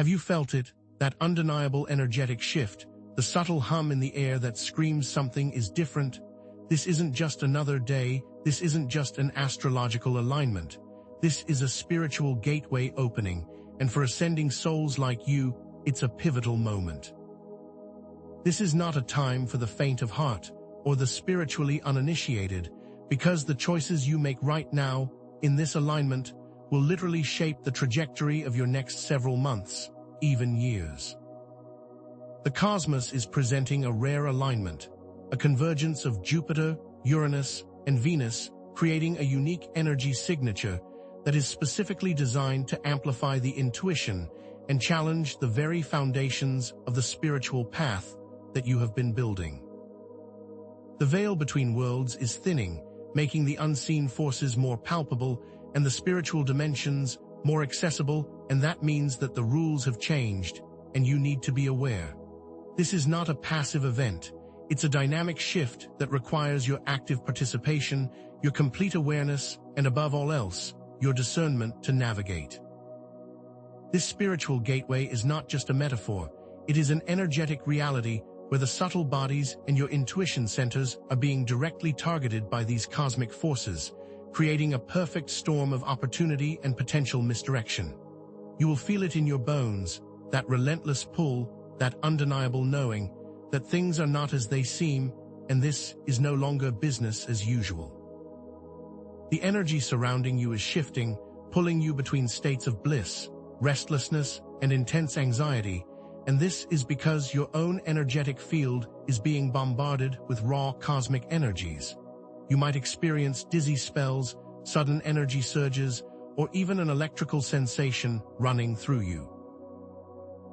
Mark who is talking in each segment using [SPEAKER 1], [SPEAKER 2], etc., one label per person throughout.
[SPEAKER 1] Have you felt it? That undeniable energetic shift, the subtle hum in the air that screams something is different? This isn't just another day, this isn't just an astrological alignment. This is a spiritual gateway opening, and for ascending souls like you, it's a pivotal moment. This is not a time for the faint of heart, or the spiritually uninitiated, because the choices you make right now, in this alignment, will literally shape the trajectory of your next several months, even years. The cosmos is presenting a rare alignment, a convergence of Jupiter, Uranus, and Venus, creating a unique energy signature that is specifically designed to amplify the intuition and challenge the very foundations of the spiritual path that you have been building. The veil between worlds is thinning, making the unseen forces more palpable and the spiritual dimensions more accessible, and that means that the rules have changed, and you need to be aware. This is not a passive event. It's a dynamic shift that requires your active participation, your complete awareness, and above all else, your discernment to navigate. This spiritual gateway is not just a metaphor. It is an energetic reality where the subtle bodies and your intuition centers are being directly targeted by these cosmic forces, creating a perfect storm of opportunity and potential misdirection. You will feel it in your bones, that relentless pull, that undeniable knowing that things are not as they seem, and this is no longer business as usual. The energy surrounding you is shifting, pulling you between states of bliss, restlessness, and intense anxiety, and this is because your own energetic field is being bombarded with raw cosmic energies. You might experience dizzy spells, sudden energy surges, or even an electrical sensation running through you.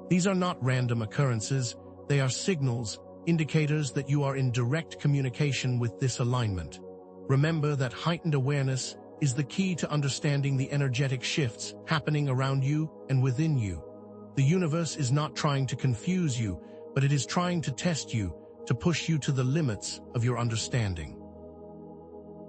[SPEAKER 1] These are not random occurrences, they are signals, indicators that you are in direct communication with this alignment. Remember that heightened awareness is the key to understanding the energetic shifts happening around you and within you. The universe is not trying to confuse you, but it is trying to test you, to push you to the limits of your understanding.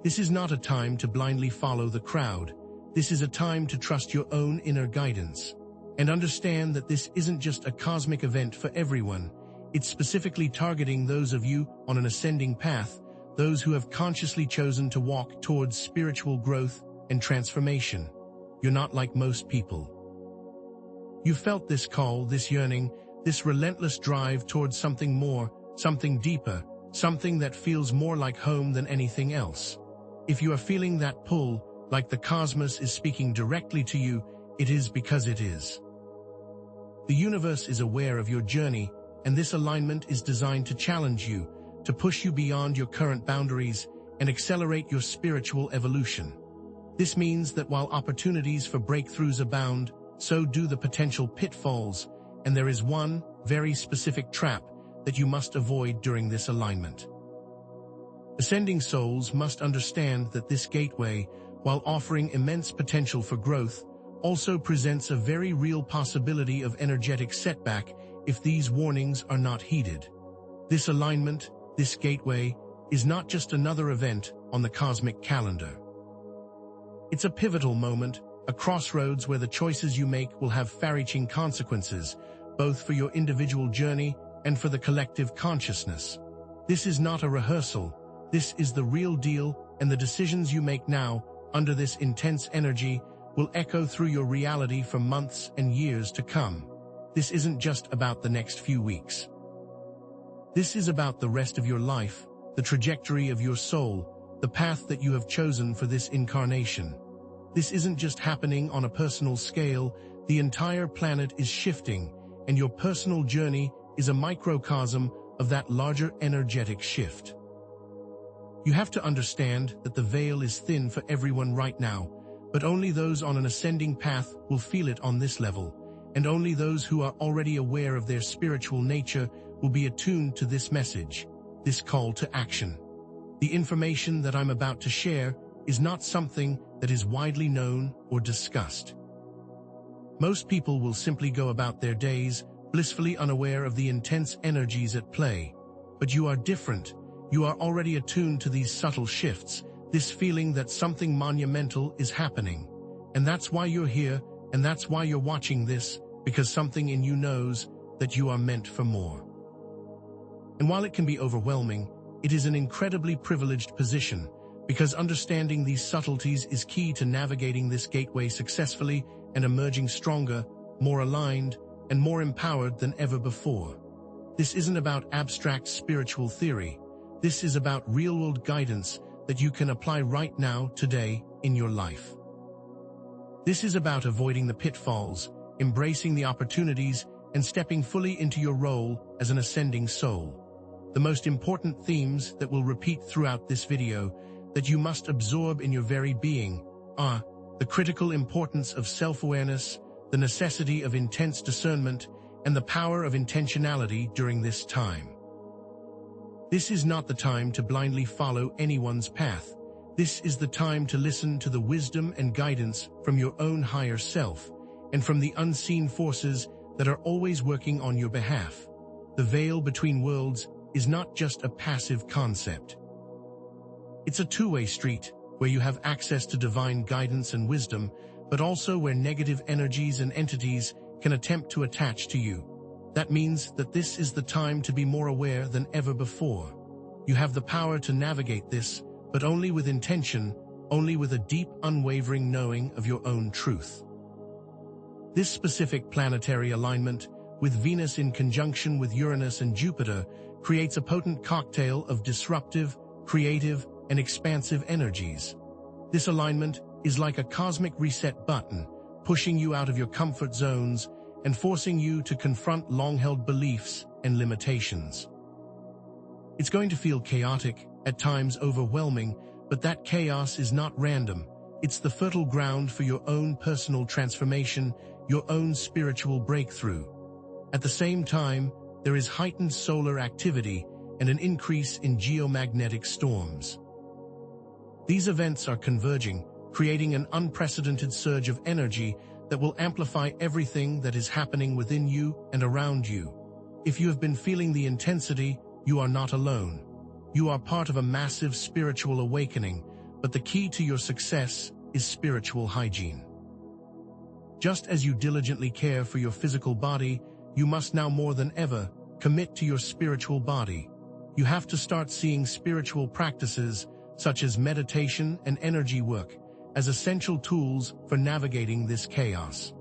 [SPEAKER 1] This is not a time to blindly follow the crowd. This is a time to trust your own inner guidance. And understand that this isn't just a cosmic event for everyone. It's specifically targeting those of you on an ascending path, those who have consciously chosen to walk towards spiritual growth and transformation. You're not like most people. You felt this call, this yearning, this relentless drive towards something more, something deeper, something that feels more like home than anything else. If you are feeling that pull, like the cosmos is speaking directly to you, it is because it is. The universe is aware of your journey, and this alignment is designed to challenge you, to push you beyond your current boundaries and accelerate your spiritual evolution. This means that while opportunities for breakthroughs abound, so do the potential pitfalls, and there is one very specific trap that you must avoid during this alignment. Ascending souls must understand that this gateway, while offering immense potential for growth, also presents a very real possibility of energetic setback if these warnings are not heeded. This alignment, this gateway, is not just another event on the cosmic calendar. It's a pivotal moment, a crossroads where the choices you make will have far-reaching consequences, both for your individual journey and for the collective consciousness. This is not a rehearsal. This is the real deal, and the decisions you make now, under this intense energy, will echo through your reality for months and years to come. This isn't just about the next few weeks. This is about the rest of your life, the trajectory of your soul, the path that you have chosen for this incarnation. This isn't just happening on a personal scale, the entire planet is shifting, and your personal journey is a microcosm of that larger energetic shift. You have to understand that the veil is thin for everyone right now, but only those on an ascending path will feel it on this level, and only those who are already aware of their spiritual nature will be attuned to this message, this call to action. The information that I'm about to share is not something that is widely known or discussed. Most people will simply go about their days, blissfully unaware of the intense energies at play. But you are different. You are already attuned to these subtle shifts, this feeling that something monumental is happening. And that's why you're here, and that's why you're watching this, because something in you knows that you are meant for more. And while it can be overwhelming, it is an incredibly privileged position, because understanding these subtleties is key to navigating this gateway successfully and emerging stronger, more aligned, and more empowered than ever before. This isn't about abstract spiritual theory. This is about real-world guidance that you can apply right now, today, in your life. This is about avoiding the pitfalls, embracing the opportunities, and stepping fully into your role as an ascending soul. The most important themes that will repeat throughout this video that you must absorb in your very being are the critical importance of self-awareness, the necessity of intense discernment, and the power of intentionality during this time. This is not the time to blindly follow anyone's path. This is the time to listen to the wisdom and guidance from your own higher self, and from the unseen forces that are always working on your behalf. The veil between worlds is not just a passive concept. It's a two-way street, where you have access to divine guidance and wisdom, but also where negative energies and entities can attempt to attach to you. That means that this is the time to be more aware than ever before. You have the power to navigate this, but only with intention, only with a deep, unwavering knowing of your own truth. This specific planetary alignment, with Venus in conjunction with Uranus and Jupiter, creates a potent cocktail of disruptive, creative, and expansive energies. This alignment is like a cosmic reset button, pushing you out of your comfort zones and forcing you to confront long-held beliefs and limitations. It's going to feel chaotic, at times overwhelming, but that chaos is not random. It's the fertile ground for your own personal transformation, your own spiritual breakthrough. At the same time, there is heightened solar activity and an increase in geomagnetic storms. These events are converging, creating an unprecedented surge of energy that will amplify everything that is happening within you and around you. If you have been feeling the intensity, you are not alone. You are part of a massive spiritual awakening, but the key to your success is spiritual hygiene. Just as you diligently care for your physical body, you must now more than ever commit to your spiritual body. You have to start seeing spiritual practices, such as meditation and energy work, as essential tools for navigating this chaos.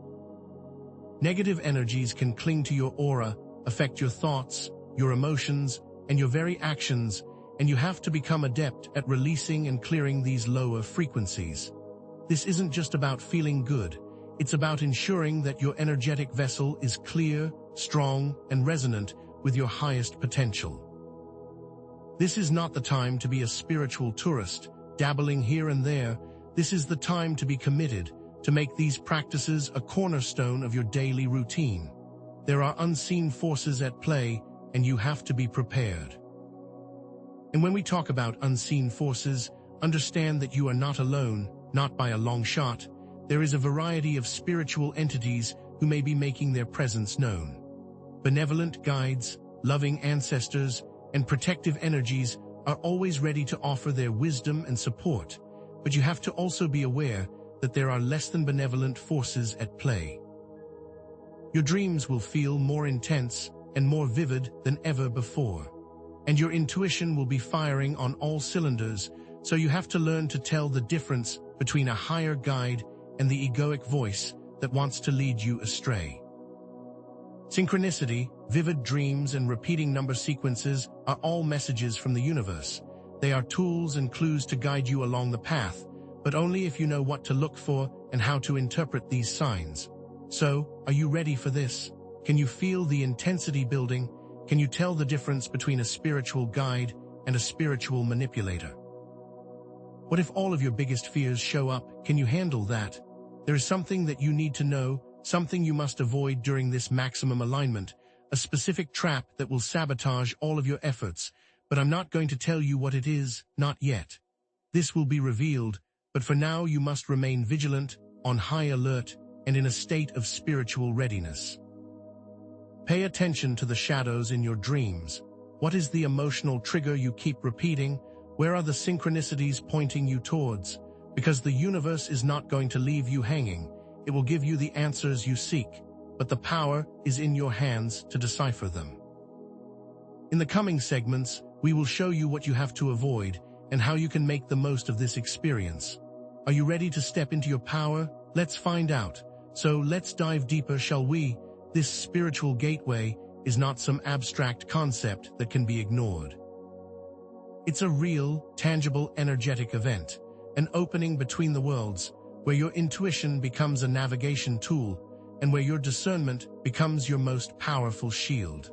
[SPEAKER 1] Negative energies can cling to your aura, affect your thoughts, your emotions, and your very actions, and you have to become adept at releasing and clearing these lower frequencies. This isn't just about feeling good, it's about ensuring that your energetic vessel is clear, strong, and resonant with your highest potential. This is not the time to be a spiritual tourist, dabbling here and there. This is the time to be committed, to make these practices a cornerstone of your daily routine. There are unseen forces at play, and you have to be prepared. And when we talk about unseen forces, understand that you are not alone, not by a long shot. There is a variety of spiritual entities who may be making their presence known. Benevolent guides, loving ancestors, and protective energies are always ready to offer their wisdom and support, but you have to also be aware that there are less than benevolent forces at play. Your dreams will feel more intense and more vivid than ever before, and your intuition will be firing on all cylinders, so you have to learn to tell the difference between a higher guide and the egoic voice that wants to lead you astray. Synchronicity, vivid dreams, and repeating number sequences are all messages from the universe. They are tools and clues to guide you along the path, but only if you know what to look for and how to interpret these signs. So, are you ready for this? Can you feel the intensity building? Can you tell the difference between a spiritual guide and a spiritual manipulator? What if all of your biggest fears show up? Can you handle that? There is something that you need to know, something you must avoid during this maximum alignment, a specific trap that will sabotage all of your efforts, but I'm not going to tell you what it is, not yet. This will be revealed, but for now you must remain vigilant, on high alert, and in a state of spiritual readiness. Pay attention to the shadows in your dreams. What is the emotional trigger you keep repeating? Where are the synchronicities pointing you towards? Because the universe is not going to leave you hanging. It will give you the answers you seek. but the power is in your hands to decipher them. In the coming segments, we will show you what you have to avoid and how you can make the most of this experience. Are you ready to step into your power? Let's find out. So let's dive deeper, shall we? This spiritual gateway is not some abstract concept that can be ignored. It's a real, tangible, energetic event, an opening between the worlds, where your intuition becomes a navigation tool and where your discernment becomes your most powerful shield.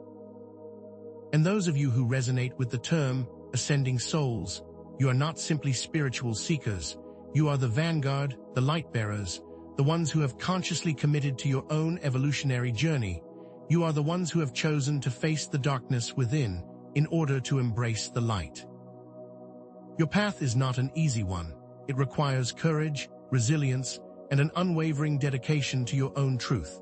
[SPEAKER 1] And those of you who resonate with the term ascending souls, you are not simply spiritual seekers. You are the vanguard, the light bearers, the ones who have consciously committed to your own evolutionary journey. You are the ones who have chosen to face the darkness within in order to embrace the light. Your path is not an easy one. It requires courage, resilience, and an unwavering dedication to your own truth.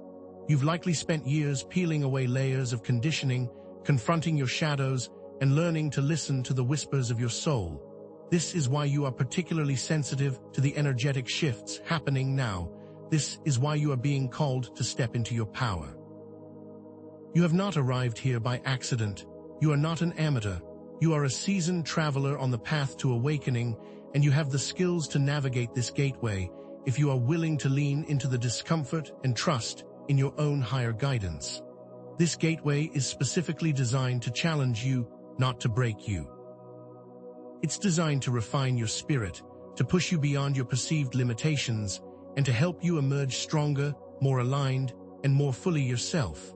[SPEAKER 1] You've likely spent years peeling away layers of conditioning, confronting your shadows, and learning to listen to the whispers of your soul. This is why you are particularly sensitive to the energetic shifts happening now. This is why you are being called to step into your power. You have not arrived here by accident. You are not an amateur. You are a seasoned traveler on the path to awakening, and you have the skills to navigate this gateway if you are willing to lean into the discomfort and trust in your own higher guidance. This gateway is specifically designed to challenge you, not to break you. It's designed to refine your spirit, to push you beyond your perceived limitations, and to help you emerge stronger, more aligned, and more fully yourself.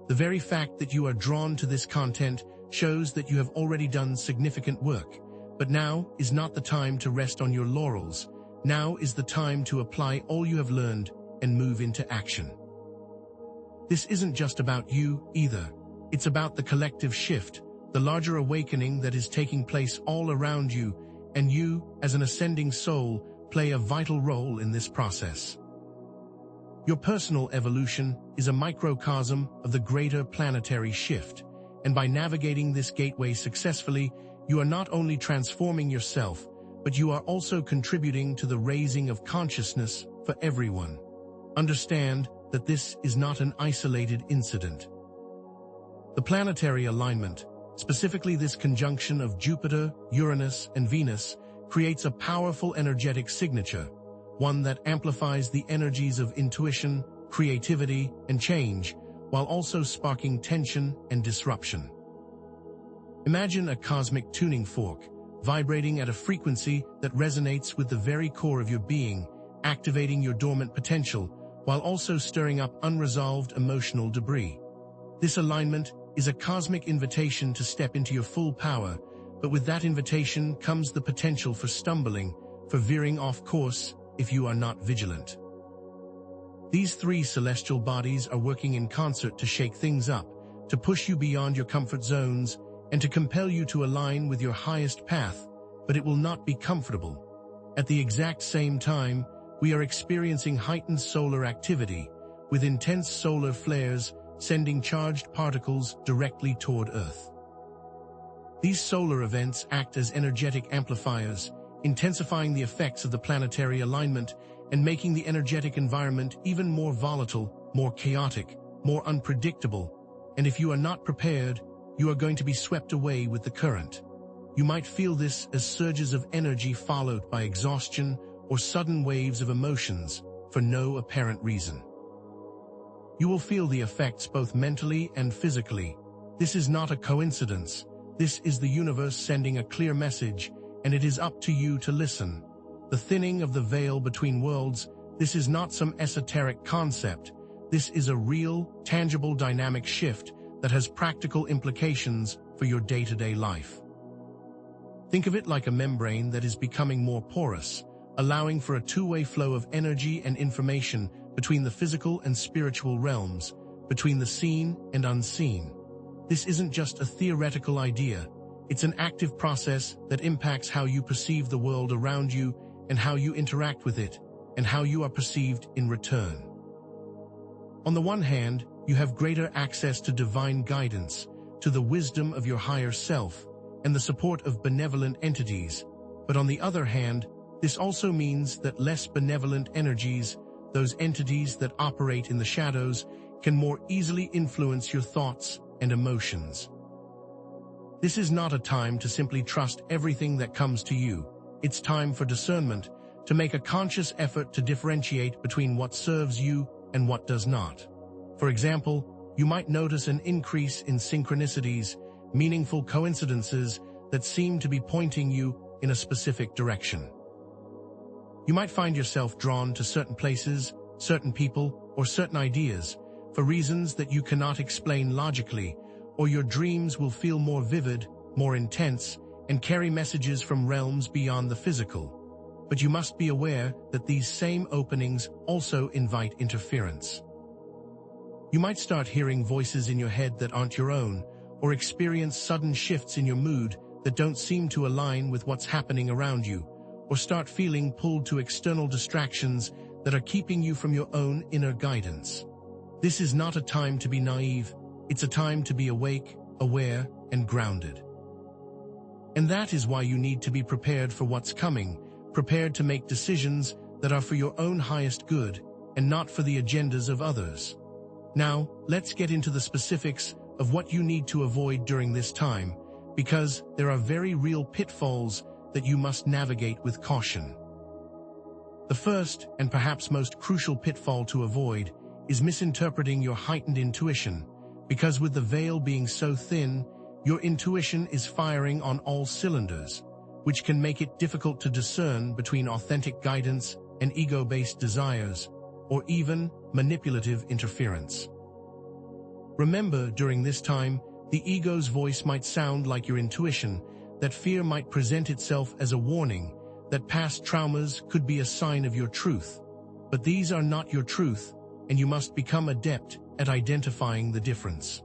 [SPEAKER 1] The very fact that you are drawn to this content shows that you have already done significant work. But now is not the time to rest on your laurels. Now is the time to apply all you have learned and move into action. This isn't just about you, either. It's about the collective shift, the larger awakening that is taking place all around you, and you, as an ascending soul, play a vital role in this process. Your personal evolution is a microcosm of the greater planetary shift, and by navigating this gateway successfully, you are not only transforming yourself, but you are also contributing to the raising of consciousness for everyone. Understand that this is not an isolated incident. The planetary alignment, specifically this conjunction of Jupiter, Uranus, and Venus, creates a powerful energetic signature, one that amplifies the energies of intuition, creativity, and change, while also sparking tension and disruption. Imagine a cosmic tuning fork, vibrating at a frequency that resonates with the very core of your being, activating your dormant potential, while also stirring up unresolved emotional debris. This alignment is a cosmic invitation to step into your full power, but with that invitation comes the potential for stumbling, for veering off course if you are not vigilant. These three celestial bodies are working in concert to shake things up, to push you beyond your comfort zones, and to compel you to align with your highest path, but it will not be comfortable. At the exact same time, we are experiencing heightened solar activity, with intense solar flares sending charged particles directly toward Earth. These solar events act as energetic amplifiers, intensifying the effects of the planetary alignment and making the energetic environment even more volatile, more chaotic, more unpredictable. And if you are not prepared, you are going to be swept away with the current. You might feel this as surges of energy followed by exhaustion or sudden waves of emotions for no apparent reason. You will feel the effects both mentally and physically. This is not a coincidence. This is the universe sending a clear message, and it is up to you to listen. The thinning of the veil between worlds, this is not some esoteric concept. This is a real, tangible dynamic shift that has practical implications for your day-to-day life. Think of it like a membrane that is becoming more porous, allowing for a two-way flow of energy and information between the physical and spiritual realms, between the seen and unseen. This isn't just a theoretical idea. It's an active process that impacts how you perceive the world around you and how you interact with it, and how you are perceived in return. On the one hand, you have greater access to divine guidance, to the wisdom of your higher self, and the support of benevolent entities. But on the other hand, this also means that less benevolent energies, those entities that operate in the shadows, can more easily influence your thoughts and emotions. This is not a time to simply trust everything that comes to you. It's time for discernment, to make a conscious effort to differentiate between what serves you and what does not. For example, you might notice an increase in synchronicities, meaningful coincidences that seem to be pointing you in a specific direction. You might find yourself drawn to certain places, certain people, or certain ideas for reasons that you cannot explain logically, or your dreams will feel more vivid, more intense, and carry messages from realms beyond the physical. But you must be aware that these same openings also invite interference. You might start hearing voices in your head that aren't your own, or experience sudden shifts in your mood that don't seem to align with what's happening around you, or start feeling pulled to external distractions that are keeping you from your own inner guidance. This is not a time to be naive, it's a time to be awake, aware, and grounded. And that is why you need to be prepared for what's coming, prepared to make decisions that are for your own highest good and not for the agendas of others. Now, let's get into the specifics of what you need to avoid during this time, because there are very real pitfalls that you must navigate with caution. The first, and perhaps most crucial pitfall to avoid, is misinterpreting your heightened intuition, because with the veil being so thin, your intuition is firing on all cylinders, which can make it difficult to discern between authentic guidance and ego-based desires, or even manipulative interference. Remember, during this time, the ego's voice might sound like your intuition, that fear might present itself as a warning, that past traumas could be a sign of your truth. But these are not your truth, and you must become adept at identifying the difference.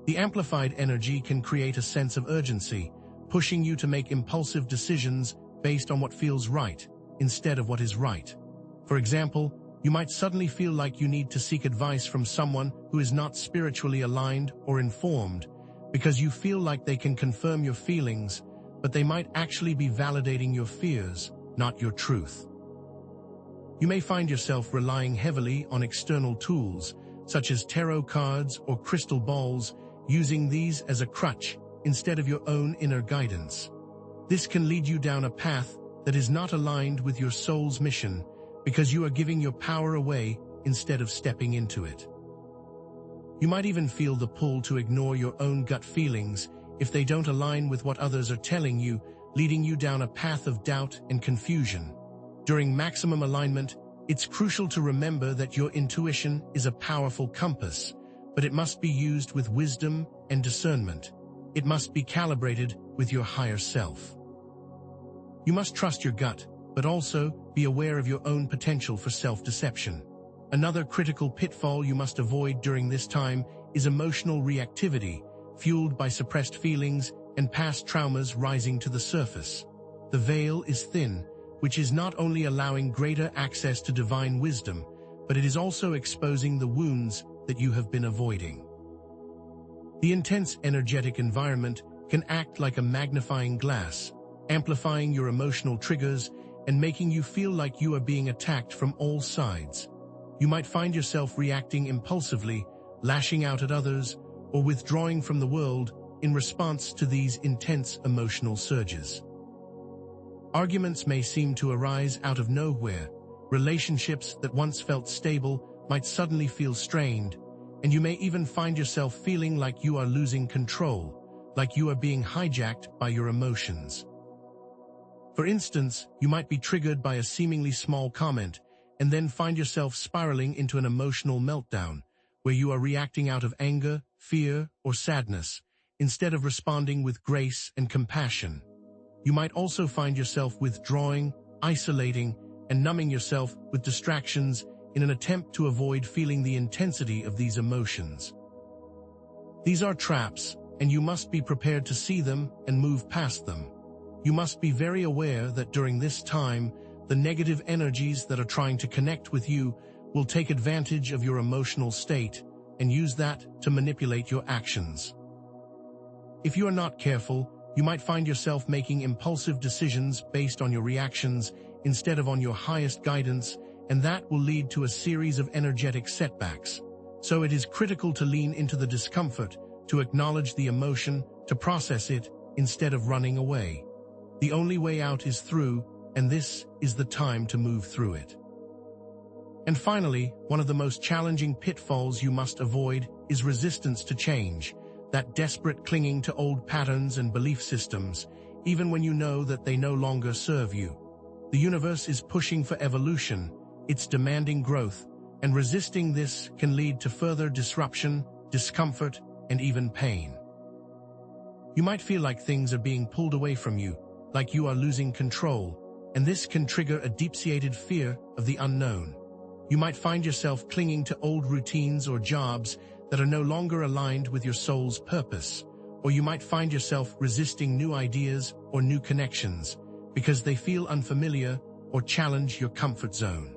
[SPEAKER 1] The amplified energy can create a sense of urgency, pushing you to make impulsive decisions based on what feels right, instead of what is right. For example, you might suddenly feel like you need to seek advice from someone who is not spiritually aligned or informed, because you feel like they can confirm your feelings, but they might actually be validating your fears, not your truth. You may find yourself relying heavily on external tools, such as tarot cards or crystal balls, using these as a crutch instead of your own inner guidance. This can lead you down a path that is not aligned with your soul's mission, because you are giving your power away instead of stepping into it. You might even feel the pull to ignore your own gut feelings if they don't align with what others are telling you, leading you down a path of doubt and confusion. During maximum alignment, it's crucial to remember that your intuition is a powerful compass, but it must be used with wisdom and discernment. It must be calibrated with your higher self. You must trust your gut, but also be aware of your own potential for self-deception. Another critical pitfall you must avoid during this time is emotional reactivity, fueled by suppressed feelings and past traumas rising to the surface. The veil is thin, which is not only allowing greater access to divine wisdom, but it is also exposing the wounds that you have been avoiding. The intense energetic environment can act like a magnifying glass, amplifying your emotional triggers and making you feel like you are being attacked from all sides. You might find yourself reacting impulsively, lashing out at others, or withdrawing from the world in response to these intense emotional surges. Arguments may seem to arise out of nowhere. Relationships that once felt stable might suddenly feel strained, and you may even find yourself feeling like you are losing control, like you are being hijacked by your emotions. For instance, you might be triggered by a seemingly small comment and then find yourself spiraling into an emotional meltdown, where you are reacting out of anger, fear, or sadness, instead of responding with grace and compassion. You might also find yourself withdrawing, isolating, and numbing yourself with distractions in an attempt to avoid feeling the intensity of these emotions. These are traps, and you must be prepared to see them and move past them. You must be very aware that during this time, the negative energies that are trying to connect with you will take advantage of your emotional state and use that to manipulate your actions. If you are not careful, you might find yourself making impulsive decisions based on your reactions instead of on your highest guidance, and that will lead to a series of energetic setbacks. So it is critical to lean into the discomfort, to acknowledge the emotion, to process it, instead of running away. The only way out is through, and this is the time to move through it. And finally, one of the most challenging pitfalls you must avoid is resistance to change, that desperate clinging to old patterns and belief systems, even when you know that they no longer serve you. The universe is pushing for evolution, it's demanding growth, and resisting this can lead to further disruption, discomfort, and even pain. You might feel like things are being pulled away from you, like you are losing control, and this can trigger a deep-seated fear of the unknown. You might find yourself clinging to old routines or jobs that are no longer aligned with your soul's purpose, or you might find yourself resisting new ideas or new connections because they feel unfamiliar or challenge your comfort zone.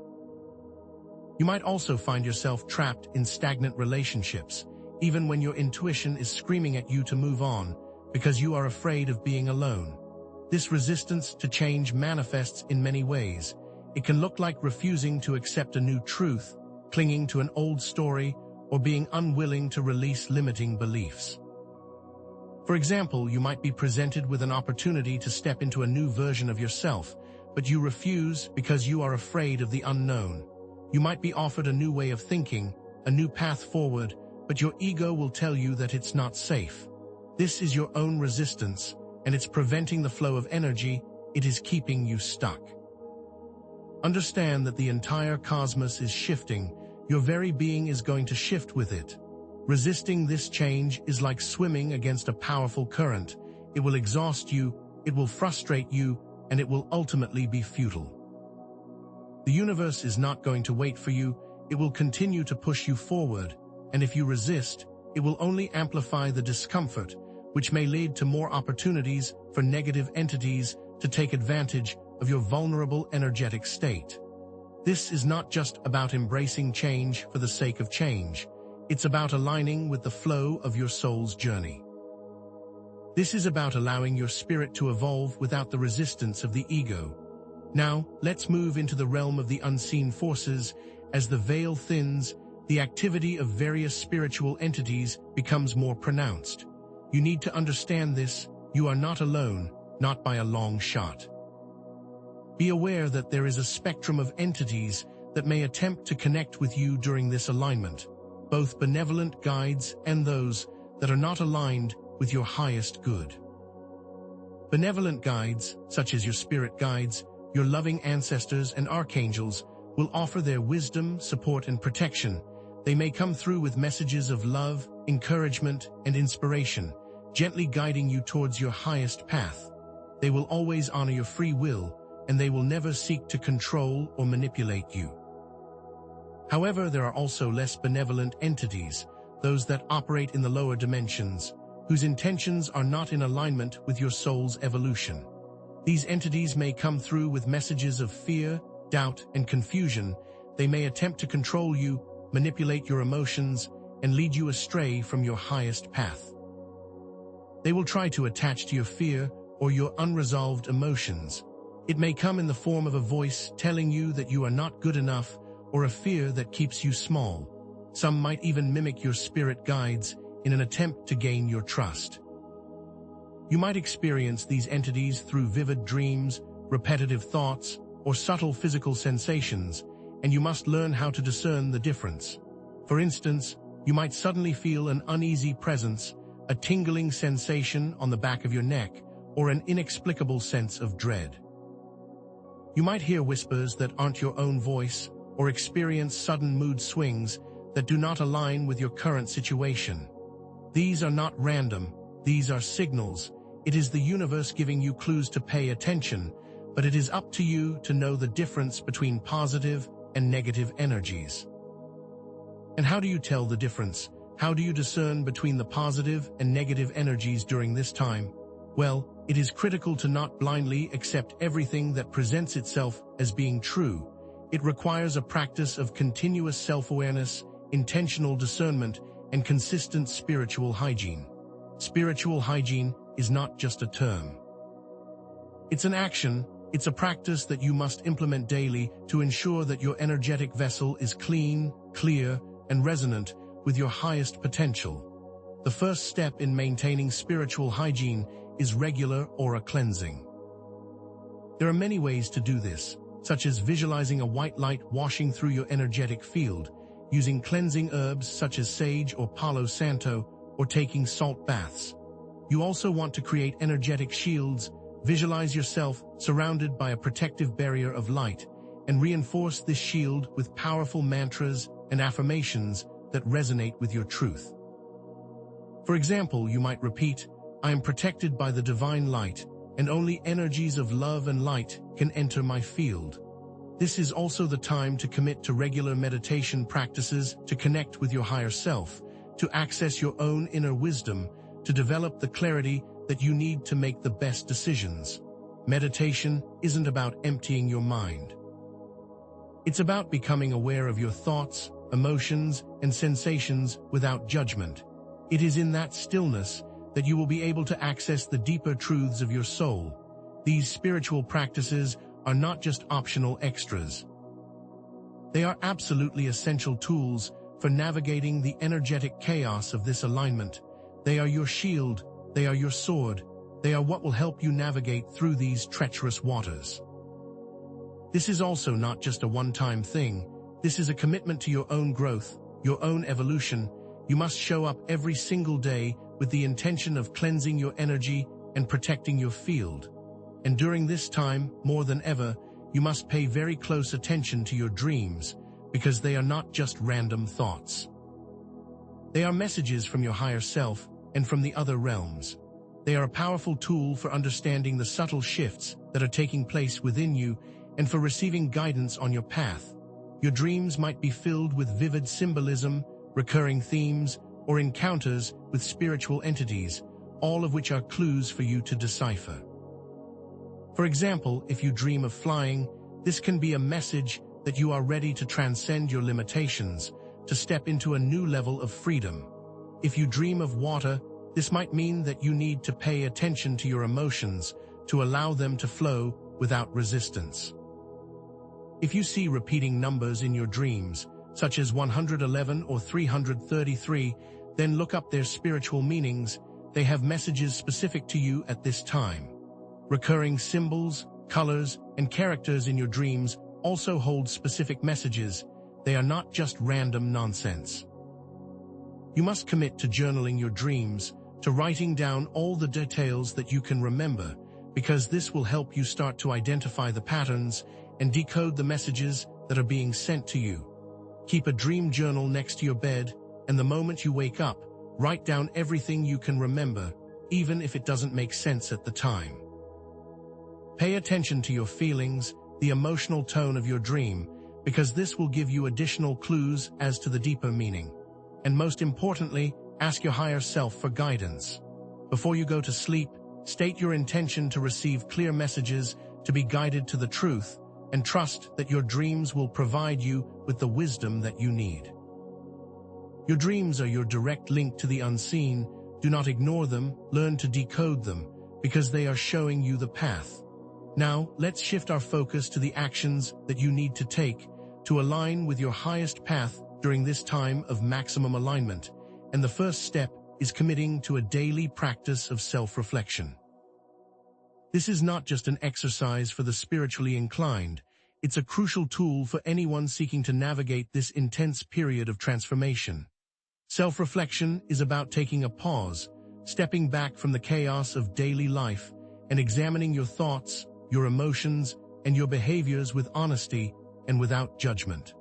[SPEAKER 1] You might also find yourself trapped in stagnant relationships, even when your intuition is screaming at you to move on, because you are afraid of being alone. This resistance to change manifests in many ways. It can look like refusing to accept a new truth, clinging to an old story, or being unwilling to release limiting beliefs. For example, you might be presented with an opportunity to step into a new version of yourself, but you refuse because you are afraid of the unknown. You might be offered a new way of thinking, a new path forward, but your ego will tell you that it's not safe. This is your own resistance, and it's preventing the flow of energy. It is keeping you stuck. Understand that the entire cosmos is shifting. Your very being is going to shift with it. Resisting this change is like swimming against a powerful current. It will exhaust you, it will frustrate you, and it will ultimately be futile. The universe is not going to wait for you. It will continue to push you forward, and if you resist, it will only amplify the discomfort, which may lead to more opportunities for negative entities to take advantage of your vulnerable energetic state. This is not just about embracing change for the sake of change. It's about aligning with the flow of your soul's journey. This is about allowing your spirit to evolve without the resistance of the ego. Now, let's move into the realm of the unseen forces. As the veil thins, the activity of various spiritual entities becomes more pronounced. You need to understand this. You are not alone, not by a long shot. Be aware that there is a spectrum of entities that may attempt to connect with you during this alignment, both benevolent guides and those that are not aligned with your highest good. Benevolent guides, such as your spirit guides, your loving ancestors and archangels, will offer their wisdom, support, and protection. They may come through with messages of love, encouragement, and inspiration, gently guiding you towards your highest path. They will always honor your free will, and they will never seek to control or manipulate you. However, there are also less benevolent entities, those that operate in the lower dimensions, whose intentions are not in alignment with your soul's evolution. These entities may come through with messages of fear, doubt, and confusion. They may attempt to control you, manipulate your emotions, and lead you astray from your highest path. They will try to attach to your fear or your unresolved emotions. It may come in the form of a voice telling you that you are not good enough, or a fear that keeps you small. Some might even mimic your spirit guides in an attempt to gain your trust. You might experience these entities through vivid dreams, repetitive thoughts, or subtle physical sensations, and you must learn how to discern the difference. For instance, you might suddenly feel an uneasy presence, a tingling sensation on the back of your neck, or an inexplicable sense of dread. You might hear whispers that aren't your own voice, or experience sudden mood swings that do not align with your current situation. These are not random, these are signals. It is the universe giving you clues to pay attention, but it is up to you to know the difference between positive and negative energies. And how do you tell the difference? How do you discern between the positive and negative energies during this time? Well, it is critical to not blindly accept everything that presents itself as being true. It requires a practice of continuous self-awareness, intentional discernment, and consistent spiritual hygiene. Spiritual hygiene is not just a term. It's an action, it's a practice that you must implement daily to ensure that your energetic vessel is clean, clear, and resonant with your highest potential. The first step in maintaining spiritual hygiene is regular aura cleansing. There are many ways to do this, such as visualizing a white light washing through your energetic field, using cleansing herbs such as sage or Palo Santo, or taking salt baths. You also want to create energetic shields. Visualize yourself surrounded by a protective barrier of light, and reinforce this shield with powerful mantras and affirmations that resonate with your truth. For example, you might repeat, "I am protected by the divine light, and only energies of love and light can enter my field." This is also the time to commit to regular meditation practices to connect with your higher self, to access your own inner wisdom, to develop the clarity that you need to make the best decisions. Meditation isn't about emptying your mind. It's about becoming aware of your thoughts, emotions, and sensations without judgment. It is in that stillness that you will be able to access the deeper truths of your soul. These spiritual practices are not just optional extras. They are absolutely essential tools for navigating the energetic chaos of this alignment. They are your shield, they are your sword, they are what will help you navigate through these treacherous waters. This is also not just a one-time thing. This is a commitment to your own growth, your own evolution. You must show up every single day with the intention of cleansing your energy and protecting your field. And during this time, more than ever, you must pay very close attention to your dreams, because they are not just random thoughts. They are messages from your higher self and from the other realms. They are a powerful tool for understanding the subtle shifts that are taking place within you and for receiving guidance on your path. Your dreams might be filled with vivid symbolism, recurring themes, or encounters with spiritual entities, all of which are clues for you to decipher. For example, if you dream of flying, this can be a message that you are ready to transcend your limitations, to step into a new level of freedom. If you dream of water, this might mean that you need to pay attention to your emotions, to allow them to flow without resistance. If you see repeating numbers in your dreams, such as 111 or 333, then look up their spiritual meanings. They have messages specific to you at this time. Recurring symbols, colors, and characters in your dreams also hold specific messages. They are not just random nonsense. You must commit to journaling your dreams, to writing down all the details that you can remember, because this will help you start to identify the patterns and decode the messages that are being sent to you. Keep a dream journal next to your bed, and the moment you wake up, write down everything you can remember, even if it doesn't make sense at the time. Pay attention to your feelings, the emotional tone of your dream, because this will give you additional clues as to the deeper meaning. And most importantly, ask your higher self for guidance. Before you go to sleep, state your intention to receive clear messages, to be guided to the truth, and trust that your dreams will provide you with the wisdom that you need. Your dreams are your direct link to the unseen. Do not ignore them, learn to decode them, because they are showing you the path. Now, let's shift our focus to the actions that you need to take to align with your highest path during this time of maximum alignment. And the first step is committing to a daily practice of self-reflection. This is not just an exercise for the spiritually inclined. It's a crucial tool for anyone seeking to navigate this intense period of transformation. Self-reflection is about taking a pause, stepping back from the chaos of daily life, and examining your thoughts, your emotions, and your behaviors with honesty and without judgment.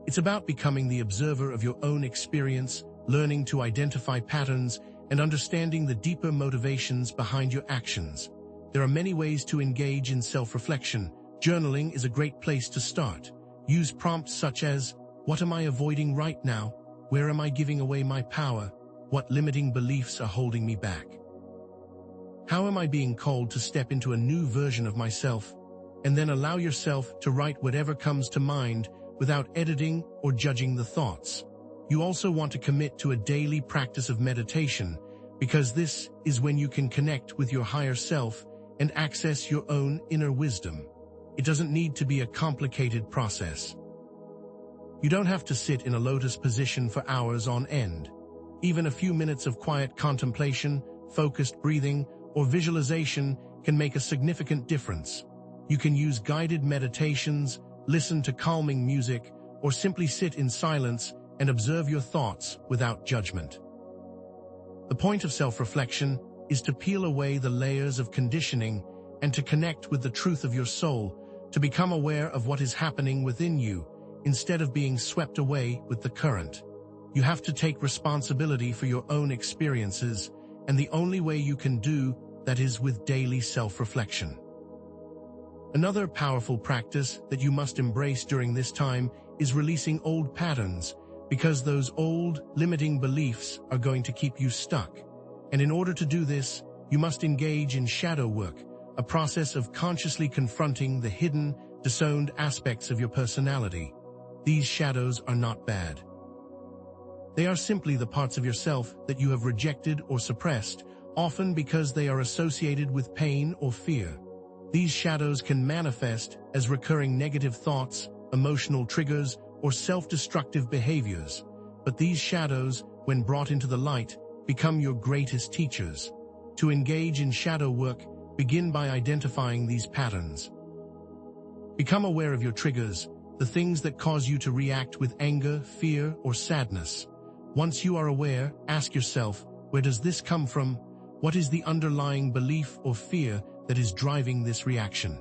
[SPEAKER 1] It's about becoming the observer of your own experience, learning to identify patterns, and understanding the deeper motivations behind your actions. There are many ways to engage in self-reflection. Journaling is a great place to start. Use prompts such as, "What am I avoiding right now? Where am I giving away my power? What limiting beliefs are holding me back? How am I being called to step into a new version of myself?" And then allow yourself to write whatever comes to mind without editing or judging the thoughts. You also want to commit to a daily practice of meditation, because this is when you can connect with your higher self and access your own inner wisdom. It doesn't need to be a complicated process. You don't have to sit in a lotus position for hours on end. Even a few minutes of quiet contemplation, focused breathing, or visualization can make a significant difference. You can use guided meditations, listen to calming music, or simply sit in silence and observe your thoughts without judgment. The point of self-reflection is to peel away the layers of conditioning and to connect with the truth of your soul, to become aware of what is happening within you, instead of being swept away with the current. You have to take responsibility for your own experiences, and the only way you can do that is with daily self-reflection. Another powerful practice that you must embrace during this time is releasing old patterns, because those old, limiting beliefs are going to keep you stuck. And in order to do this, you must engage in shadow work, a process of consciously confronting the hidden, disowned aspects of your personality. These shadows are not bad. They are simply the parts of yourself that you have rejected or suppressed, often because they are associated with pain or fear. These shadows can manifest as recurring negative thoughts, emotional triggers, or self-destructive behaviors. But these shadows, when brought into the light, become your greatest teachers. To engage in shadow work, begin by identifying these patterns. Become aware of your triggers, the things that cause you to react with anger, fear, or sadness. Once you are aware, ask yourself, where does this come from? What is the underlying belief or fear that is driving this reaction?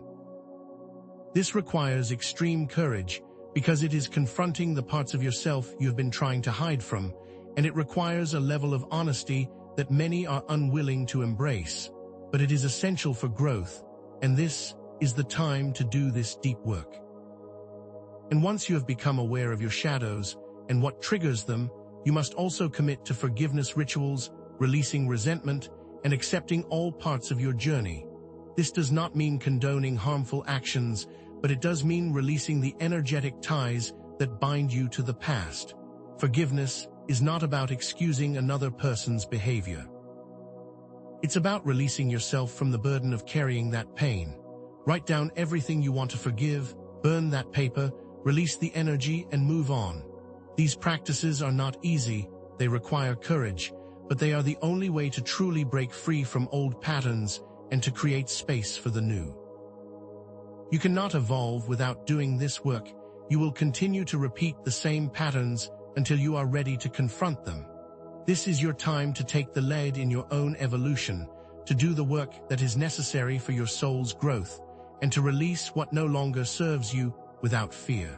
[SPEAKER 1] This requires extreme courage, because it is confronting the parts of yourself you have been trying to hide from, and it requires a level of honesty that many are unwilling to embrace. But it is essential for growth, and this is the time to do this deep work. And once you have become aware of your shadows and what triggers them, you must also commit to forgiveness rituals, releasing resentment, and accepting all parts of your journey. This does not mean condoning harmful actions, but it does mean releasing the energetic ties that bind you to the past. Forgiveness is not about excusing another person's behavior. It's about releasing yourself from the burden of carrying that pain. Write down everything you want to forgive, burn that paper, release the energy, and move on. These practices are not easy, they require courage, but they are the only way to truly break free from old patterns and to create space for the new. You cannot evolve without doing this work. You will continue to repeat the same patterns until you are ready to confront them. This is your time to take the lead in your own evolution, to do the work that is necessary for your soul's growth, and to release what no longer serves you without fear.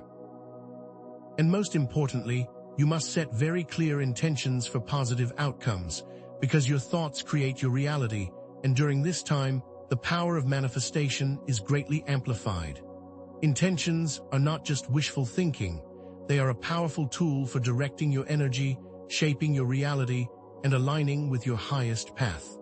[SPEAKER 1] And most importantly, you must set very clear intentions for positive outcomes, because your thoughts create your reality, and during this time, the power of manifestation is greatly amplified. Intentions are not just wishful thinking, they are a powerful tool for directing your energy, shaping your reality, and aligning with your highest path.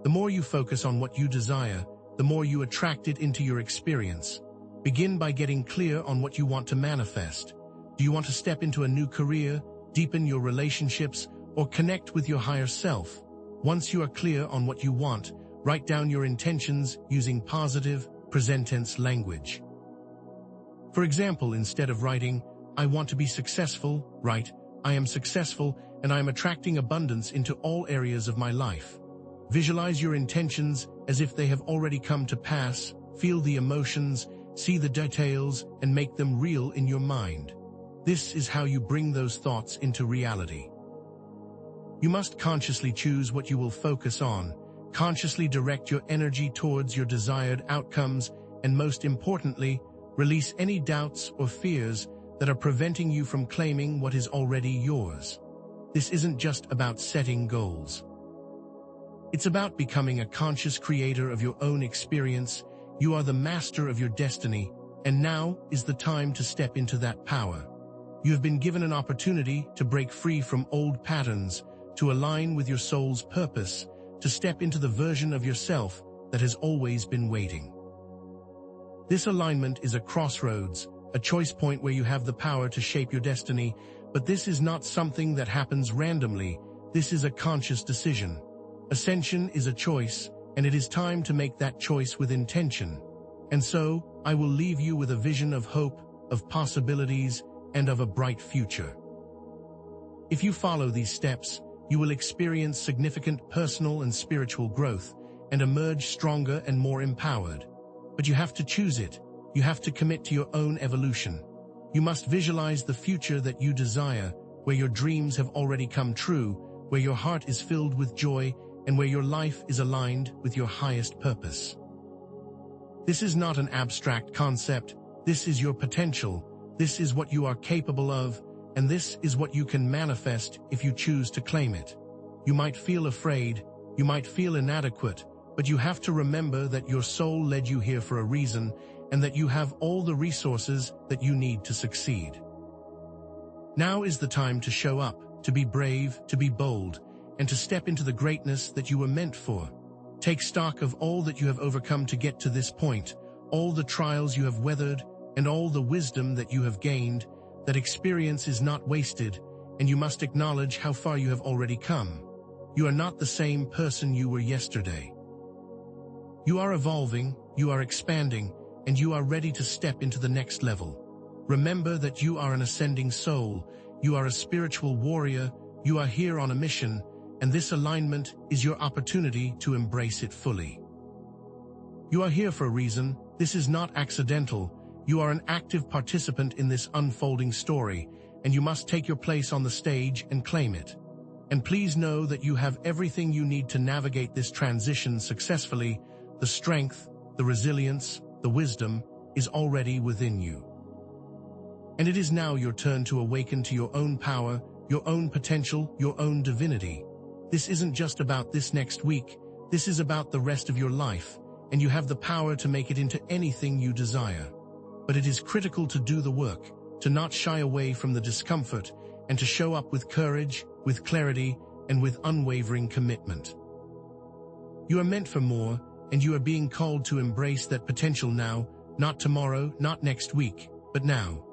[SPEAKER 1] The more you focus on what you desire, the more you attract it into your experience. Begin by getting clear on what you want to manifest. Do you want to step into a new career, deepen your relationships, or connect with your higher self? Once you are clear on what you want, write down your intentions using positive, present tense language. For example, instead of writing, "I want to be successful," write, "I am successful and I am attracting abundance into all areas of my life." Visualize your intentions as if they have already come to pass, feel the emotions, see the details, and make them real in your mind. This is how you bring those thoughts into reality. You must consciously choose what you will focus on, consciously direct your energy towards your desired outcomes, and most importantly, release any doubts or fears that are preventing you from claiming what is already yours. This isn't just about setting goals. It's about becoming a conscious creator of your own experience. You are the master of your destiny, and now is the time to step into that power. You have been given an opportunity to break free from old patterns, to align with your soul's purpose, to step into the version of yourself that has always been waiting. This alignment is a crossroads, a choice point where you have the power to shape your destiny, but this is not something that happens randomly. This is a conscious decision. Ascension is a choice, and it is time to make that choice with intention. And so, I will leave you with a vision of hope, of possibilities, and of a bright future. If you follow these steps, you will experience significant personal and spiritual growth and emerge stronger and more empowered. But you have to choose it. You have to commit to your own evolution. You must visualize the future that you desire, where your dreams have already come true, where your heart is filled with joy, and where your life is aligned with your highest purpose. This is not an abstract concept. This is your potential. This is what you are capable of, and this is what you can manifest if you choose to claim it. You might feel afraid, you might feel inadequate, but you have to remember that your soul led you here for a reason, and that you have all the resources that you need to succeed. Now is the time to show up, to be brave, to be bold, and to step into the greatness that you were meant for. Take stock of all that you have overcome to get to this point, all the trials you have weathered, and all the wisdom that you have gained. That experience is not wasted, and you must acknowledge how far you have already come. You are not the same person you were yesterday. You are evolving, you are expanding, and you are ready to step into the next level. Remember that you are an ascending soul, you are a spiritual warrior, you are here on a mission, and this alignment is your opportunity to embrace it fully. You are here for a reason. This is not accidental. You are an active participant in this unfolding story, and you must take your place on the stage and claim it. And please know that you have everything you need to navigate this transition successfully. The strength, the resilience, the wisdom is already within you. And it is now your turn to awaken to your own power, your own potential, your own divinity. This isn't just about this next week, this is about the rest of your life, and you have the power to make it into anything you desire. But it is critical to do the work, to not shy away from the discomfort, and to show up with courage, with clarity, and with unwavering commitment. You are meant for more, and you are being called to embrace that potential now, not tomorrow, not next week, but now.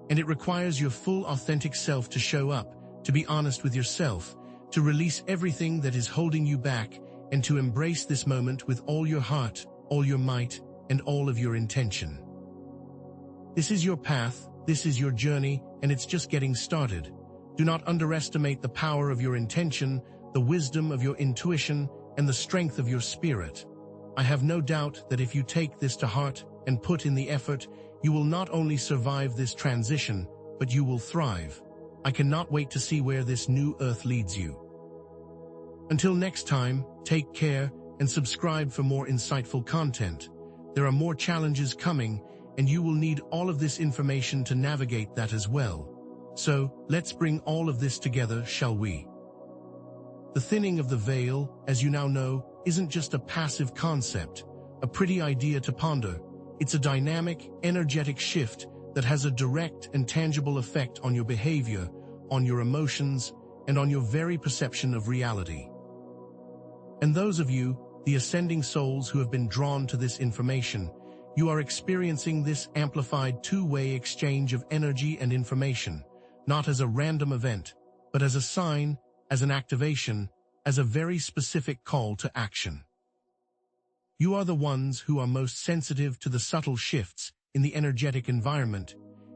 [SPEAKER 1] And it requires your full authentic self to show up, to be honest with yourself, to release everything that is holding you back, and to embrace this moment with all your heart, all your might, and all of your intention. This is your path, this is your journey, and it's just getting started. Do not underestimate the power of your intention, the wisdom of your intuition, and the strength of your spirit. I have no doubt that if you take this to heart and put in the effort, you will not only survive this transition, but you will thrive. I cannot wait to see where this new earth leads you. Until next time, take care and subscribe for more insightful content. There are more challenges coming, and you will need all of this information to navigate that as well. So, let's bring all of this together, shall we? The thinning of the veil, as you now know, isn't just a passive concept, a pretty idea to ponder. It's a dynamic, energetic shift that has a direct and tangible effect on your behavior, on your emotions, and on your very perception of reality. And those of you, the ascending souls who have been drawn to this information, you are experiencing this amplified two-way exchange of energy and information, not as a random event, but as a sign, as an activation, as a very specific call to action. You are the ones who are most sensitive to the subtle shifts in the energetic environment.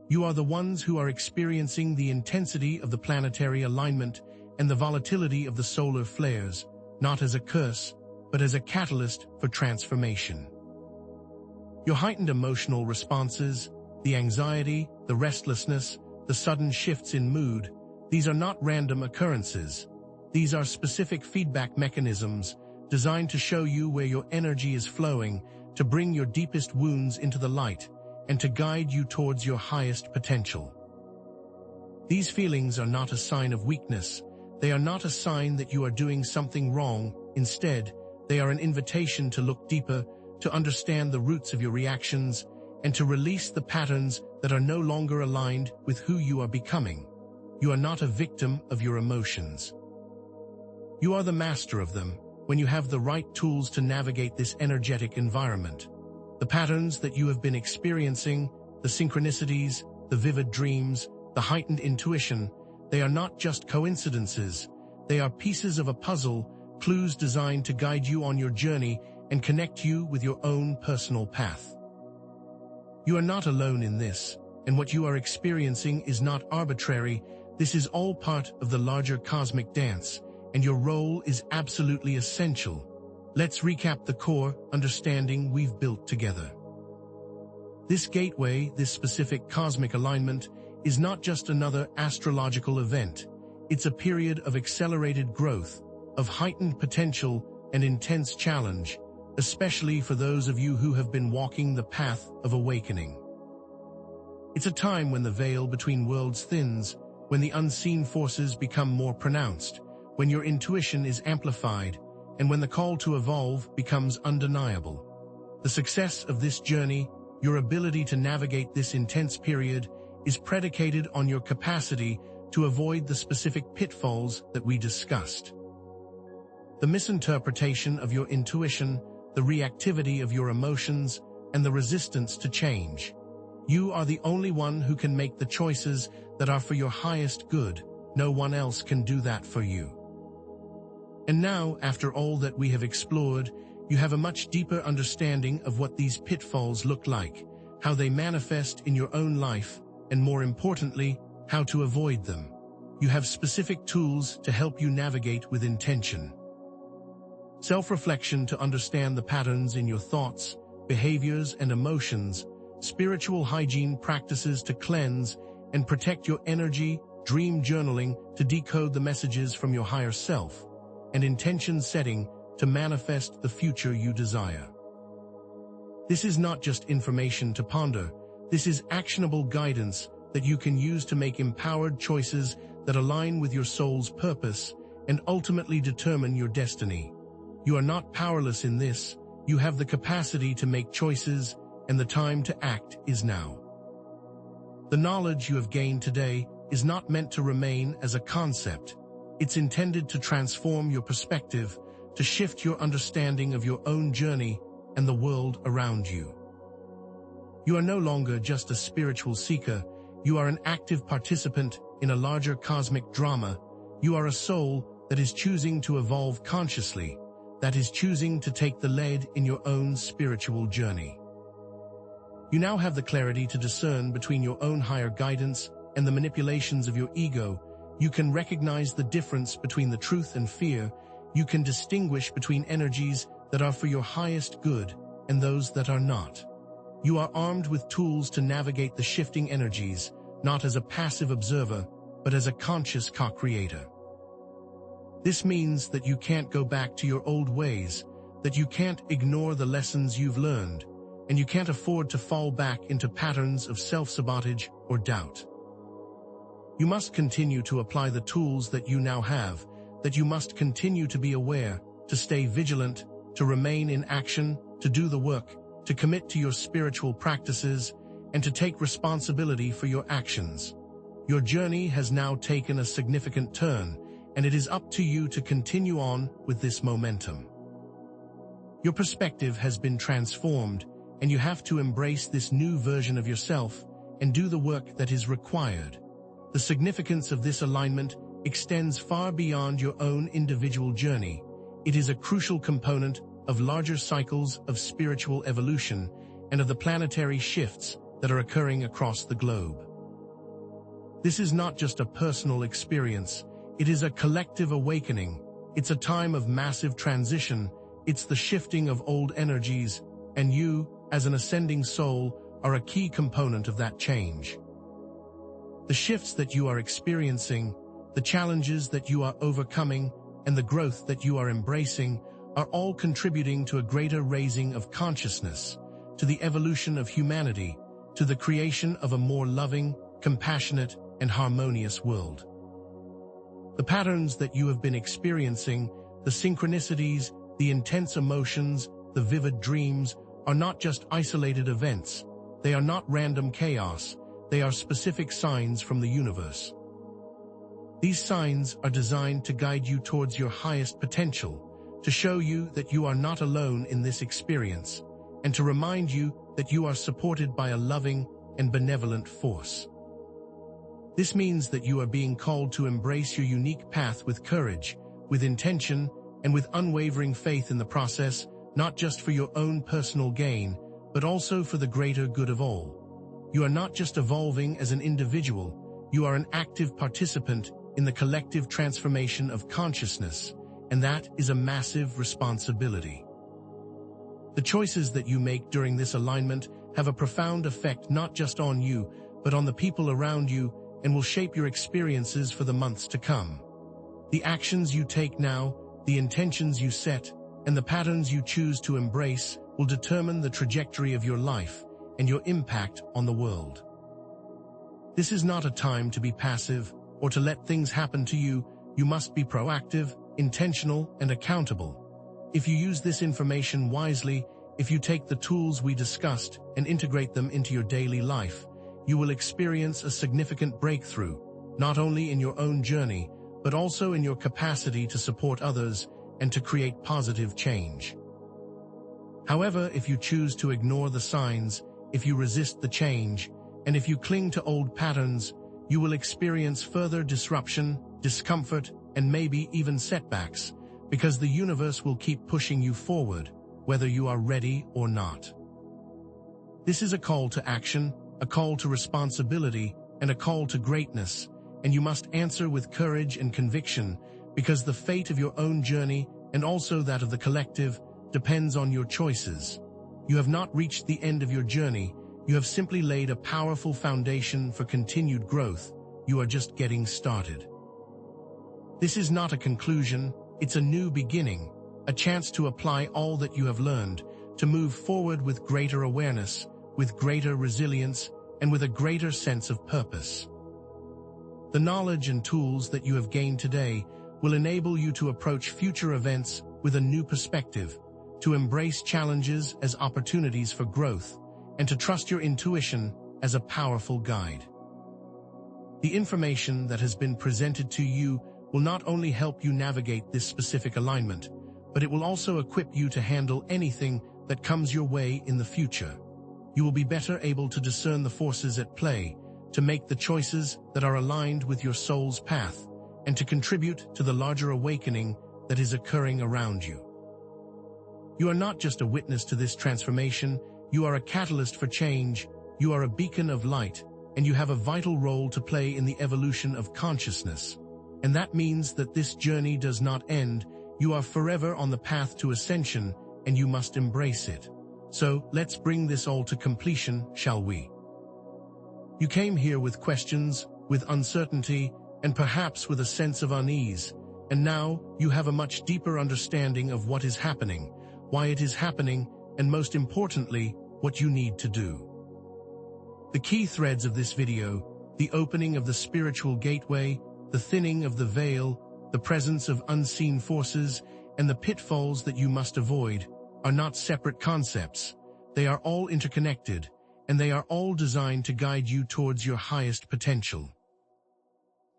[SPEAKER 1] You are the ones who are experiencing the intensity of the planetary alignment and the volatility of the solar flares, not as a curse, but as a catalyst for transformation. Your heightened emotional responses, the anxiety, the restlessness, the sudden shifts in mood, these are not random occurrences. These are specific feedback mechanisms designed to show you where your energy is flowing, to bring your deepest wounds into the light, and to guide you towards your highest potential. These feelings are not a sign of weakness. They are not a sign that you are doing something wrong. Instead, they are an invitation to look deeper, to understand the roots of your reactions, and to release the patterns that are no longer aligned with who you are becoming. You are not a victim of your emotions. You are the master of them when you have the right tools to navigate this energetic environment. The patterns that you have been experiencing, the synchronicities, the vivid dreams, the heightened intuition, they are not just coincidences. They are pieces of a puzzle, clues designed to guide you on your journey and connect you with your own personal path. You are not alone in this. and what you are experiencing is not arbitrary. This is all part of the larger cosmic dance, and your role is absolutely essential. Let's recap the core understanding we've built together. This gateway, this specific cosmic alignment, is not just another astrological event. It's a period of accelerated growth, of heightened potential and intense challenge, especially for those of you who have been walking the path of awakening. It's a time when the veil between worlds thins, when the unseen forces become more pronounced, when your intuition is amplified, and when the call to evolve becomes undeniable. The success of this journey, your ability to navigate this intense period, is predicated on your capacity to avoid the specific pitfalls that we discussed. The misinterpretation of your intuition, the reactivity of your emotions, and the resistance to change. You are the only one who can make the choices that are for your highest good. No one else can do that for you. And now, after all that we have explored, you have a much deeper understanding of what these pitfalls look like, how they manifest in your own life, and more importantly, how to avoid them. You have specific tools to help you navigate with intention. Self-reflection to understand the patterns in your thoughts, behaviors, and emotions, spiritual hygiene practices to cleanse and protect your energy, dream journaling to decode the messages from your higher self, and intention setting to manifest the future you desire. This is not just information to ponder. This is actionable guidance that you can use to make empowered choices that align with your soul's purpose and ultimately determine your destiny. You are not powerless in this. You have the capacity to make choices, and the time to act is now. The knowledge you have gained today is not meant to remain as a concept. It's intended to transform your perspective, to shift your understanding of your own journey and the world around you. You are no longer just a spiritual seeker. You are an active participant in a larger cosmic drama. You are a soul that is choosing to evolve consciously, that is choosing to take the lead in your own spiritual journey. You now have the clarity to discern between your own higher guidance and the manipulations of your ego. You can recognize the difference between the truth and fear. You can distinguish between energies that are for your highest good and those that are not. You are armed with tools to navigate the shifting energies, not as a passive observer, but as a conscious co-creator. This means that you can't go back to your old ways, that you can't ignore the lessons you've learned, and you can't afford to fall back into patterns of self-sabotage or doubt. You must continue to apply the tools that you now have, that you must continue to be aware, to stay vigilant, to remain in action, to do the work, to commit to your spiritual practices, and to take responsibility for your actions. Your journey has now taken a significant turn, and it is up to you to continue on with this momentum. Your perspective has been transformed, and you have to embrace this new version of yourself and do the work that is required. The significance of this alignment extends far beyond your own individual journey. It is a crucial component of larger cycles of spiritual evolution and of the planetary shifts that are occurring across the globe. This is not just a personal experience. It is a collective awakening. It's a time of massive transition. It's the shifting of old energies, and you, as an ascending soul, are a key component of that change. The shifts that you are experiencing, the challenges that you are overcoming, and the growth that you are embracing are all contributing to a greater raising of consciousness, to the evolution of humanity, to the creation of a more loving, compassionate, and harmonious world. The patterns that you have been experiencing, the synchronicities, the intense emotions, the vivid dreams, are not just isolated events. They are not random chaos. They are specific signs from the universe. These signs are designed to guide you towards your highest potential, to show you that you are not alone in this experience, and to remind you that you are supported by a loving and benevolent force. This means that you are being called to embrace your unique path with courage, with intention, and with unwavering faith in the process, not just for your own personal gain, but also for the greater good of all. You are not just evolving as an individual, you are an active participant in the collective transformation of consciousness, and that is a massive responsibility. The choices that you make during this alignment have a profound effect not just on you, but on the people around you, and will shape your experiences for the months to come. The actions you take now, the intentions you set, and the patterns you choose to embrace will determine the trajectory of your life and your impact on the world. This is not a time to be passive or to let things happen to you. You must be proactive, intentional, and accountable. If you use this information wisely, if you take the tools we discussed and integrate them into your daily life, you will experience a significant breakthrough, not only in your own journey, but also in your capacity to support others and to create positive change. However, if you choose to ignore the signs, if you resist the change, and if you cling to old patterns, you will experience further disruption, discomfort, and maybe even setbacks, because the universe will keep pushing you forward, whether you are ready or not. This is a call to action, a call to responsibility, and a call to greatness, and you must answer with courage and conviction, because the fate of your own journey, and also that of the collective, depends on your choices. You have not reached the end of your journey, you have simply laid a powerful foundation for continued growth. You are just getting started. This is not a conclusion, it's a new beginning, a chance to apply all that you have learned, to move forward with greater awareness, with greater resilience, and with a greater sense of purpose. The knowledge and tools that you have gained today will enable you to approach future events with a new perspective, to embrace challenges as opportunities for growth, and to trust your intuition as a powerful guide. The information that has been presented to you will not only help you navigate this specific alignment, but it will also equip you to handle anything that comes your way in the future. You will be better able to discern the forces at play, to make the choices that are aligned with your soul's path, and to contribute to the larger awakening that is occurring around you. You are not just a witness to this transformation, you are a catalyst for change, you are a beacon of light, and you have a vital role to play in the evolution of consciousness. And that means that this journey does not end, you are forever on the path to ascension, and you must embrace it. So, let's bring this all to completion, shall we? You came here with questions, with uncertainty, and perhaps with a sense of unease, and now you have a much deeper understanding of what is happening, why it is happening, and most importantly, what you need to do. The key threads of this video, the opening of the spiritual gateway, the thinning of the veil, the presence of unseen forces, and the pitfalls that you must avoid, are not separate concepts. They are all interconnected, and they are all designed to guide you towards your highest potential.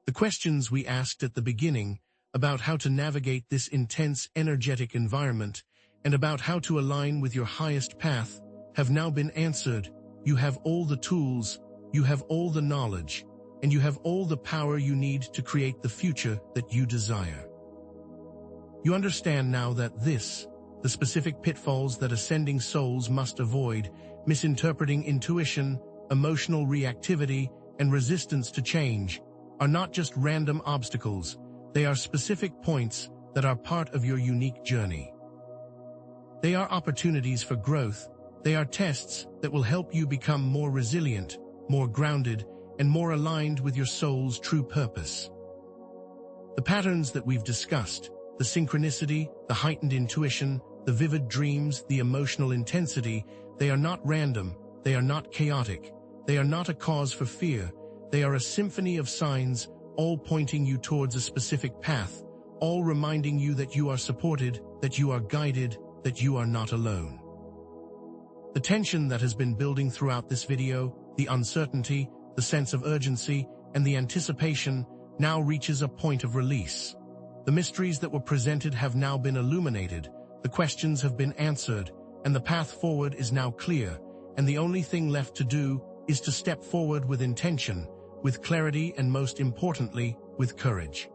[SPEAKER 1] The questions we asked at the beginning about how to navigate this intense energetic environment and about how to align with your highest path have now been answered. You have all the tools, you have all the knowledge, and you have all the power you need to create the future that you desire. You understand now that the specific pitfalls that ascending souls must avoid, misinterpreting intuition, emotional reactivity, and resistance to change, are not just random obstacles, they are specific points that are part of your unique journey. They are opportunities for growth, they are tests that will help you become more resilient, more grounded, and more aligned with your soul's true purpose. The patterns that we've discussed, the synchronicity, the heightened intuition, the vivid dreams, the emotional intensity, they are not random, they are not chaotic, they are not a cause for fear, they are a symphony of signs, all pointing you towards a specific path, all reminding you that you are supported, that you are guided, that you are not alone. The tension that has been building throughout this video, the uncertainty, the sense of urgency, and the anticipation now reaches a point of release. The mysteries that were presented have now been illuminated, the questions have been answered, and the path forward is now clear, and the only thing left to do is to step forward with intention, with clarity, and most importantly, with courage.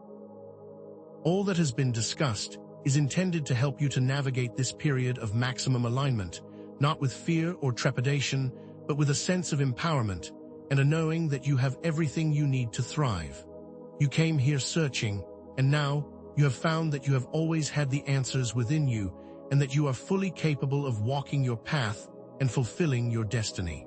[SPEAKER 1] All that has been discussed is intended to help you to navigate this period of maximum alignment, not with fear or trepidation, but with a sense of empowerment and a knowing that you have everything you need to thrive. You came here searching, and now you have found that you have always had the answers within you and that you are fully capable of walking your path and fulfilling your destiny.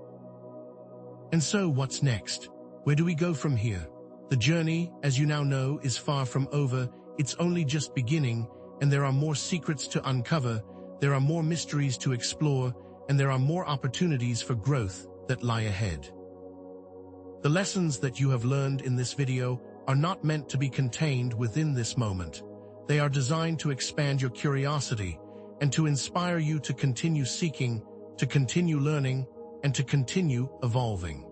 [SPEAKER 1] And so what's next? Where do we go from here? The journey, as you now know, is far from over. It's only just beginning, and there are more secrets to uncover, there are more mysteries to explore, and there are more opportunities for growth that lie ahead. The lessons that you have learned in this video are not meant to be contained within this moment. They are designed to expand your curiosity and to inspire you to continue seeking, to continue learning, and to continue evolving.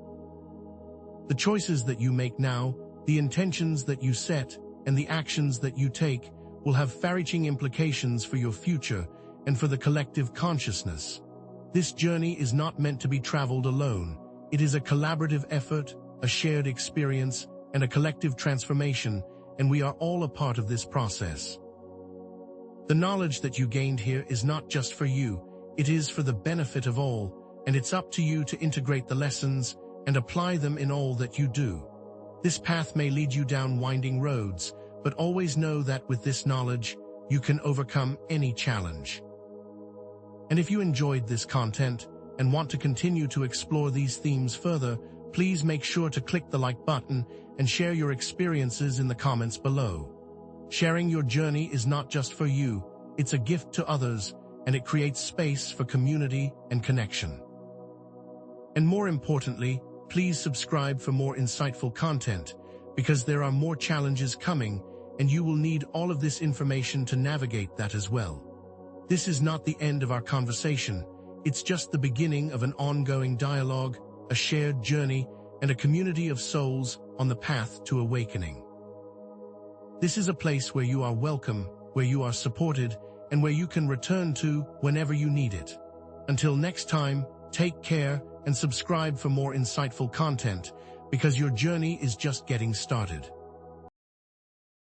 [SPEAKER 1] The choices that you make now, the intentions that you set, and the actions that you take will have far-reaching implications for your future and for the collective consciousness. This journey is not meant to be traveled alone. It is a collaborative effort, a shared experience, and a collective transformation, and we are all a part of this process. The knowledge that you gained here is not just for you, it is for the benefit of all, and it's up to you to integrate the lessons and apply them in all that you do. This path may lead you down winding roads, but always know that with this knowledge, you can overcome any challenge. And if you enjoyed this content and want to continue to explore these themes further, please make sure to click the like button and share your experiences in the comments below. Sharing your journey is not just for you, it's a gift to others, and it creates space for community and connection. And more importantly, please subscribe for more insightful content, because there are more challenges coming, and you will need all of this information to navigate that as well. This is not the end of our conversation, it's just the beginning of an ongoing dialogue, a shared journey, and a community of souls on the path to awakening. This is a place where you are welcome, where you are supported, and where you can return to whenever you need it. Until next time, take care and subscribe for more insightful content, because your journey is just getting started.